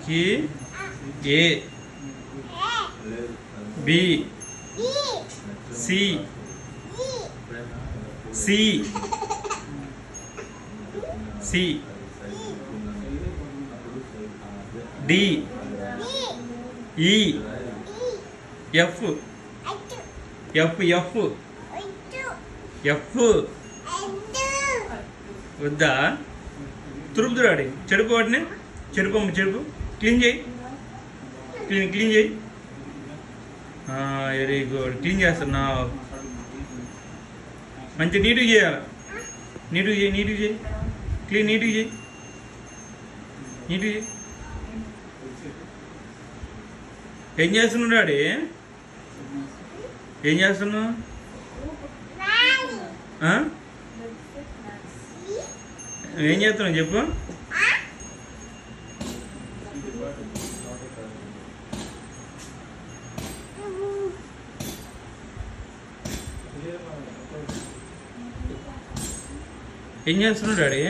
కి A B C C C D E F F F F వద్దా తురుపుతురాడి చెడుపు వాటిని చెడుపమ్మ చెడుపు క్లీన్ చేయి క్లీన్ చేయి వెరీ గుడ్ క్లీన్ చేస్తున్నావు మంచి నీట్గా చేయాలి నీట్గా చేయి క్లీన్ నీట్గా చేయి ఏం చేస్తున్నావు డాడీ ఏం చేస్తున్నావు ఏం చేస్తున్నావు చెప్పు ఏం చేస్తున్నావు డాడీ